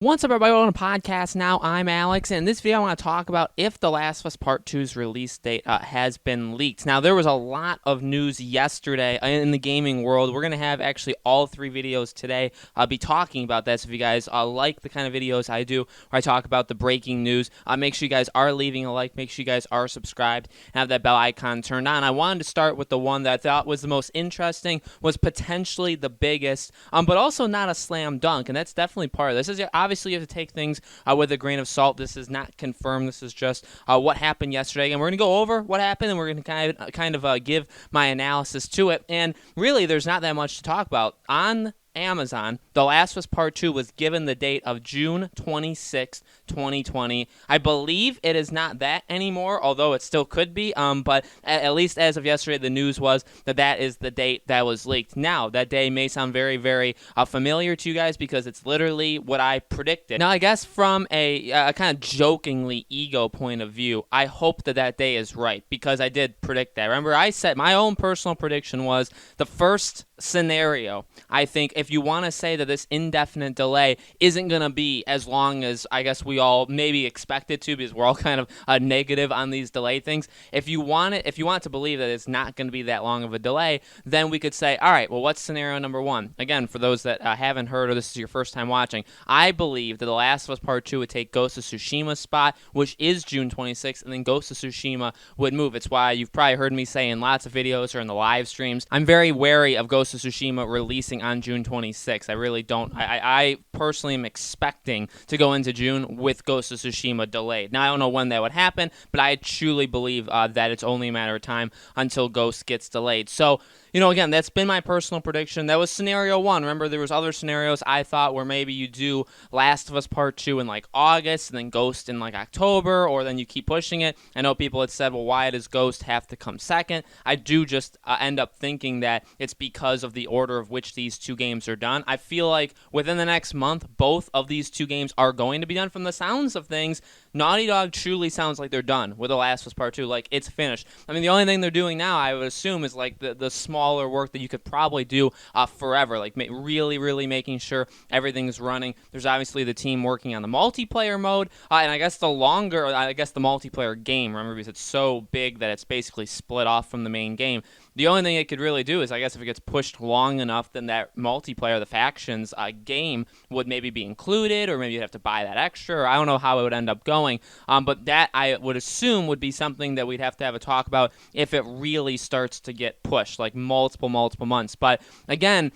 What's up, everybody? Welcome to the podcast now. I'm Alex, and in this video I want to talk about if The Last of Us Part 2's release date has been leaked. Now, there was a lot of news yesterday in the gaming world. We're going to have actually all three videos today. I'll be talking about that, so if you guys like the kind of videos I do where I talk about the breaking news, make sure you guys are leaving a like, make sure you guys are subscribed, and have that bell icon turned on. I wanted to start with the one that I thought was the most interesting, was potentially the biggest, but also not a slam dunk, and that's definitely part of this. Obviously, you have to take things with a grain of salt. This is not confirmed. This is just what happened yesterday, and we're going to go over what happened, and we're going to kind of give my analysis to it. And really, there's not that much to talk about. On Amazon, The Last of Us Part 2 was given the date of June 26, 2020. I believe it is not that anymore, although it still could be, but at least as of yesterday, the news was that that is the date that was leaked. Now, that day may sound very, very familiar to you guys because it's literally what I predicted. Now, I guess from a kind of jokingly ego point of view, I hope that that day is right because I did predict that. Remember, I said my own personal prediction was the first scenario. I think if you want to say that this indefinite delay isn't going to be as long as I guess we all maybe expect it to, because we're all kind of negative on these delay things. If you want to believe that it's not going to be that long of a delay, then we could say, all right, well, what's scenario number one? Again, for those that haven't heard or this is your first time watching, I believe that The Last of Us Part 2 would take Ghost of Tsushima's spot, which is June 26th, and then Ghost of Tsushima would move. It's why you've probably heard me say in lots of videos or in the live streams, I'm very wary of Ghost of Tsushima releasing on June 26th. I really don't. I personally am expecting to go into June with Ghost of Tsushima delayed. Now, I don't know when that would happen, but I truly believe that it's only a matter of time until Ghost gets delayed. So, again, that's been my personal prediction. That was scenario one. Remember, there was other scenarios I thought where maybe you do Last of Us Part 2 in like August and then Ghost in like October, or then you keep pushing it. I know people had said, well, why does Ghost have to come second? I do just end up thinking that it's because of the order of which these two games are done. I feel like within the next month, both of these two games are going to be done. From the sounds of things, Naughty Dog truly sounds like they're done with The Last of Us Part 2. Like, it's finished. I mean, the only thing they're doing now, I would assume, is like the smaller work that you could probably do forever. Like, really making sure everything's running. There's obviously the team working on the multiplayer mode, and I guess the multiplayer game, remember, because it's so big that it's basically split off from the main game. The only thing it could really do is, I guess, if it gets pushed long enough, then that multiplayer, the factions game, would maybe be included, or maybe you'd have to buy that extra, or I don't know how it would end up going. But that, I would assume, would be something that we'd have to have a talk about if it really starts to get pushed, like multiple months. But again,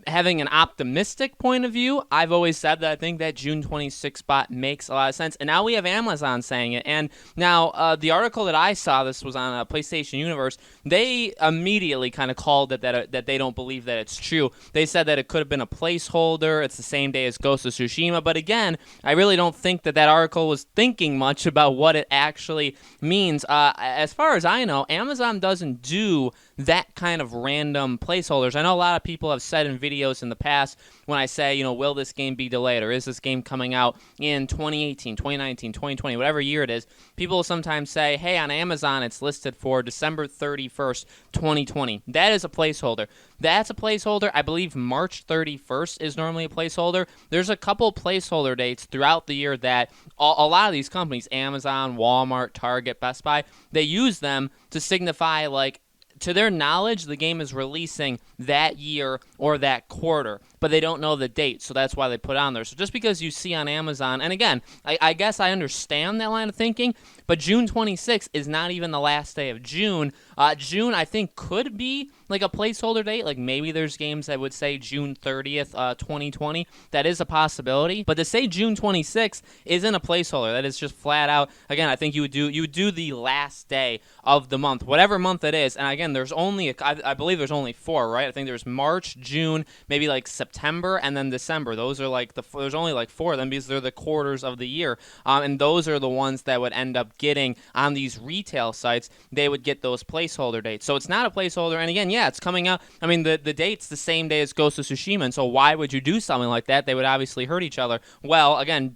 having an optimistic point of view, I've always said that I think that June 26th spot makes a lot of sense. And now we have Amazon saying it. And now the article that I saw, this was on PlayStation Universe, they immediately kind of called it that they don't believe that it's true. They said that it could have been a placeholder. It's the same day as Ghost of Tsushima. But again, I really don't think that article was thinking much about what it actually means. As far as I know, Amazon doesn't do that kind of random placeholders. I know a lot of people have said in videos in the past when I say, will this game be delayed, or is this game coming out in 2018, 2019, 2020, whatever year it is, people sometimes say, hey, on Amazon it's listed for December 31st, 2020. That is a placeholder. That's a placeholder. I believe March 31st is normally a placeholder. There's a couple placeholder dates throughout the year that a lot of these companies, Amazon, Walmart, Target, Best Buy, they use them to signify, like, to their knowledge, the game is releasing that year or that quarter, but they don't know the date, so that's why they put it on there. So just because you see on Amazon, and again, I guess I understand that line of thinking, but June 26th is not even the last day of June. June, I think, could be like a placeholder date. Like, maybe there's games that would say June 30th, 2020. That is a possibility. But to say June 26th isn't a placeholder. That is just flat out. Again, I think you would do the last day of the month, whatever month it is. And again, there's only I believe there's only four, right? I think there's March, June, maybe like September, and then December. Those are like there's only like four of them because they're the quarters of the year. And those are the ones that would end up getting on these retail sites. They would get those placeholder dates. So it's not a placeholder. And again, yeah, it's coming out. I mean, the date's the same day as Ghost of Tsushima. And so why would you do something like that? They would obviously hurt each other. Well, again,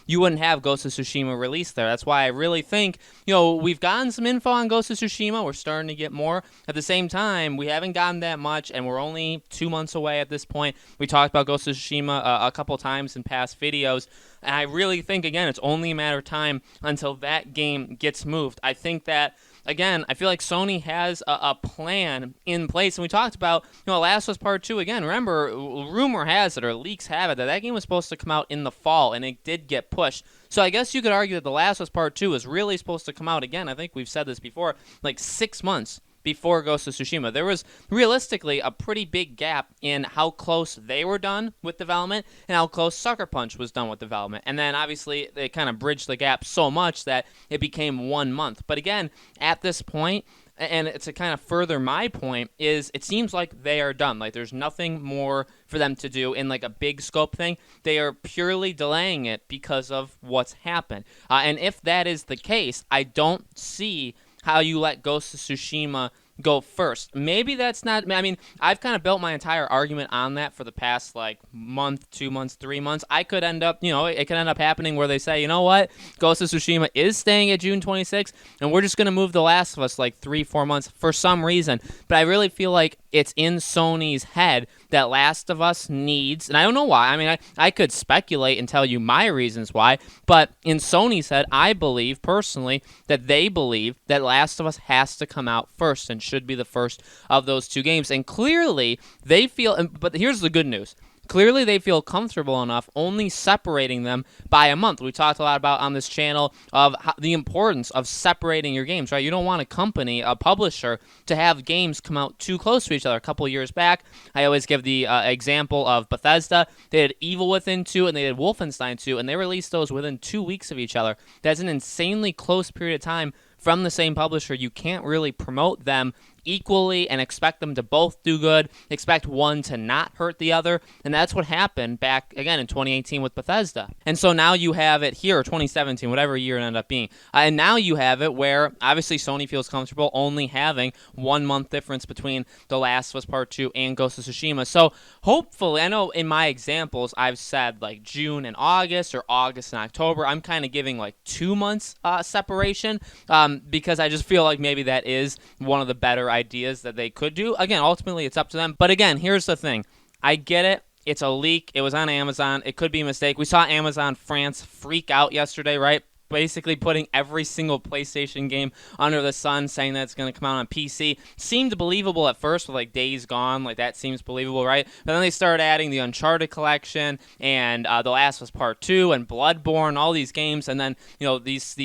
you wouldn't have Ghost of Tsushima released there. That's why I really think, we've gotten some info on Ghost of Tsushima. We're starting to get more. at the same time, we haven't gotten that much, and we're only 2 months away at this point. We talked about Ghost of Tsushima a couple times in past videos, and I really think, again, it's only a matter of time until that game gets moved. I think that, again, I feel like Sony has a plan in place. And we talked about, Last of Us Part 2 again. Remember, rumor has it, or leaks have it, that game was supposed to come out in the fall, and it did get pushed. So I guess you could argue that The Last of Us Part 2 is really supposed to come out, again, I think we've said this before, like 6 months before Ghost of Tsushima. There was realistically a pretty big gap in how close they were done with development and how close Sucker Punch was done with development. And then obviously they kind of bridged the gap so much that it became 1 month. But again, at this point, and to kind of further my point, is it seems like they are done. Like there's nothing more for them to do in like a big scope thing. They are purely delaying it because of what's happened. And if that is the case, I don't see how you let Ghost of Tsushima go first. Maybe that's not, I mean, I've kind of built my entire argument on that for the past like month, 2 months, 3 months. I could end up, it could end up happening where they say, you know what, Ghost of Tsushima is staying at June 26th, and we're just going to move The Last of Us like 3-4 months for some reason. But I really feel like it's in Sony's head that Last of Us needs, and I don't know why. I mean, I could speculate and tell you my reasons why, but in Sony's head, I believe personally that they believe that Last of Us has to come out first and should be the first of those 2 games. And clearly they feel, but here's the good news. Clearly, they feel comfortable enough only separating them by a month. We talked a lot about on this channel of the importance of separating your games, right? You don't want a company, a publisher, to have games come out too close to each other. A couple years back, I always give the example of Bethesda. They had Evil Within 2 and they had Wolfenstein 2, and they released those within 2 weeks of each other. That's an insanely close period of time from the same publisher. You can't really promote them equally and expect them to both do good, expect one to not hurt the other, and that's what happened back, again, in 2018 with Bethesda. And so now you have it here, or 2017, whatever year it ended up being, and now you have it where, obviously, Sony feels comfortable only having 1 month difference between The Last of Us Part 2 and Ghost of Tsushima. So, hopefully, I know in my examples, I've said, like, June and August, or August and October. I'm kind of giving, like, 2 months separation, because I just feel like maybe that is one of the better ideas that they could do. Again, ultimately, it's up to them. But again, here's the thing. I get it. It's a leak. It was on Amazon. It could be a mistake. We saw Amazon France freak out yesterday, right? Basically putting every single PlayStation game under the sun, saying that it's going to come out on PC. Seemed believable at first with like Days Gone, like that seems believable, right? But then they started adding the Uncharted collection and The Last of Us Part 2 and Bloodborne, all these games, and then these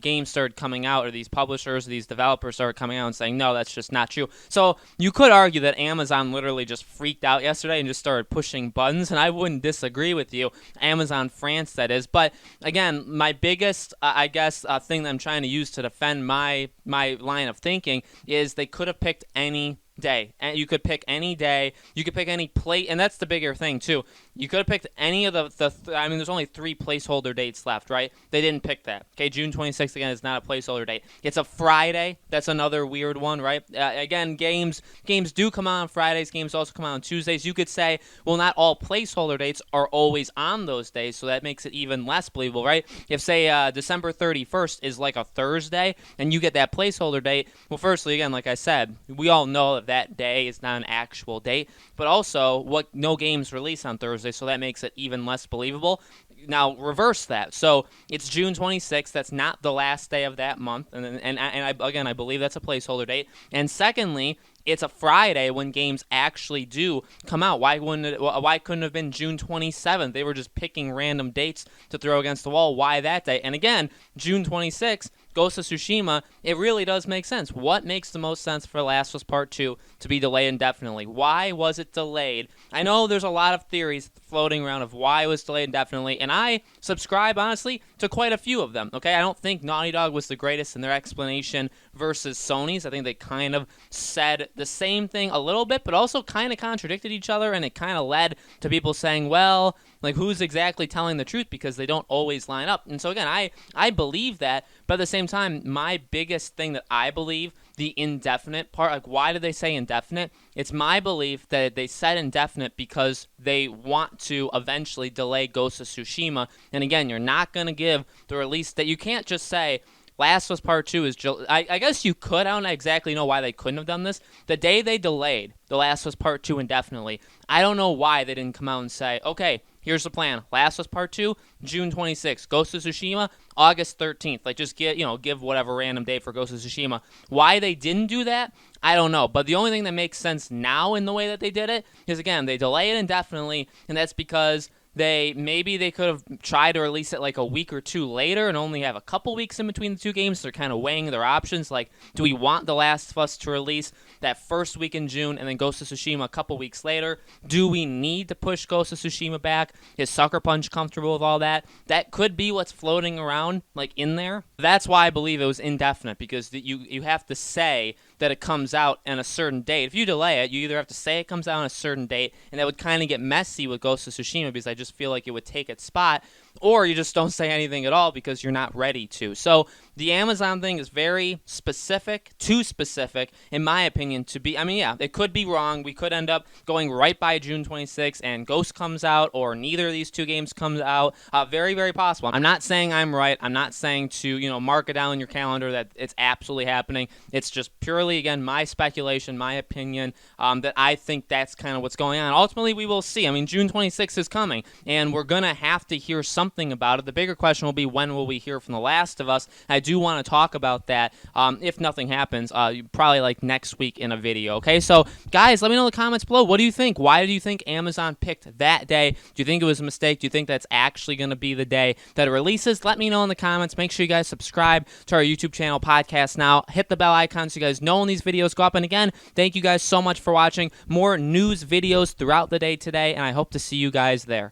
games started coming out, or these publishers, these developers started coming out and saying, no, that's just not true. So you could argue that Amazon literally just freaked out yesterday and just started pushing buttons, and I wouldn't disagree with you. Amazon France, that is. But again, my biggest thing that I'm trying to use to defend my line of thinking is they could have picked any day. And you could pick any day. You could pick any plate, and that's the bigger thing too. You could have picked any of I mean, there's only 3 placeholder dates left, right? They didn't pick that. Okay, June 26th, again, is not a placeholder date. It's a Friday. That's another weird one, right? Again, games do come out on Fridays. Games also come out on Tuesdays. You could say, well, not all placeholder dates are always on those days, so that makes it even less believable, right? If, say, December 31st is like a Thursday, and you get that placeholder date, well, firstly, again, like I said, we all know that day is not an actual date, but also no games release on Thursday, so that makes it even less believable. Now, reverse that. So it's June 26th. That's not the last day of that month. And I believe that's a placeholder date. And secondly, it's a Friday when games actually do come out. Why couldn't it have been June 27th? They were just picking random dates to throw against the wall. Why that day? And again, June 26th, Ghost of Tsushima, it really does make sense. What makes the most sense for Last of Us Part 2 to be delayed indefinitely? Why was it delayed? I know there's a lot of theories floating around of why it was delayed indefinitely, and I subscribe, honestly, to quite a few of them. Okay, I don't think Naughty Dog was the greatest in their explanation versus Sony's. I think they kind of said the same thing a little bit, but also kind of contradicted each other, and it kind of led to people saying, well, like, who's exactly telling the truth, because they don't always line up. And so again, I believe that, but at the same time, my biggest thing that I believe, the indefinite part, like, why did they say indefinite? It's my belief that they said indefinite because they want to eventually delay Ghost of Tsushima. And again, you're not going to give the release that you can't just say, Last of Us Part 2 is, I guess you could, I don't exactly know why they couldn't have done this. The day they delayed The Last of Us Part 2 indefinitely, I don't know why they didn't come out and say, okay, here's the plan. Last of Us Part 2, June 26th. Ghost of Tsushima, August 13th. Like, just give whatever random date for Ghost of Tsushima. Why they didn't do that, I don't know. But the only thing that makes sense now in the way that they did it is, again, they delay it indefinitely, and that's because maybe they could have tried to release it like a week or two later and only have a couple weeks in between the two games. So they're kind of weighing their options. Like, do we want The Last of Us to release that first week in June and then Ghost of Tsushima a couple weeks later? Do we need to push Ghost of Tsushima back? Is Sucker Punch comfortable with all that? That could be what's floating around, like, in there. That's why I believe it was indefinite, because you have to say that it comes out on a certain date. If you delay it, you either have to say it comes out on a certain date, and that would kind of get messy with Ghost of Tsushima because I just feel like it would take its spot, or you just don't say anything at all because you're not ready to. So the Amazon thing is very specific, too specific, in my opinion, to be, it could be wrong. We could end up going right by June 26th and Ghost comes out, or neither of these two games comes out. Very, very possible. I'm not saying I'm right. I'm not saying to, mark it down in your calendar that it's absolutely happening. It's just purely, again, my speculation, my opinion, that I think that's kind of what's going on. Ultimately, we will see. June 26th is coming, and we're going to have to hear something about it. The bigger question will be, when will we hear from The Last of Us? I do want to talk about that, if nothing happens, probably like next week in a video, okay? So, guys, let me know in the comments below. What do you think? Why do you think Amazon picked that day? Do you think it was a mistake? Do you think that's actually going to be the day that it releases? Let me know in the comments. Make sure you guys subscribe to our YouTube channel, Podcast Now. Hit the bell icon so you guys know when these videos go up. And again, thank you guys so much for watching. More news videos throughout the day today, and I hope to see you guys there.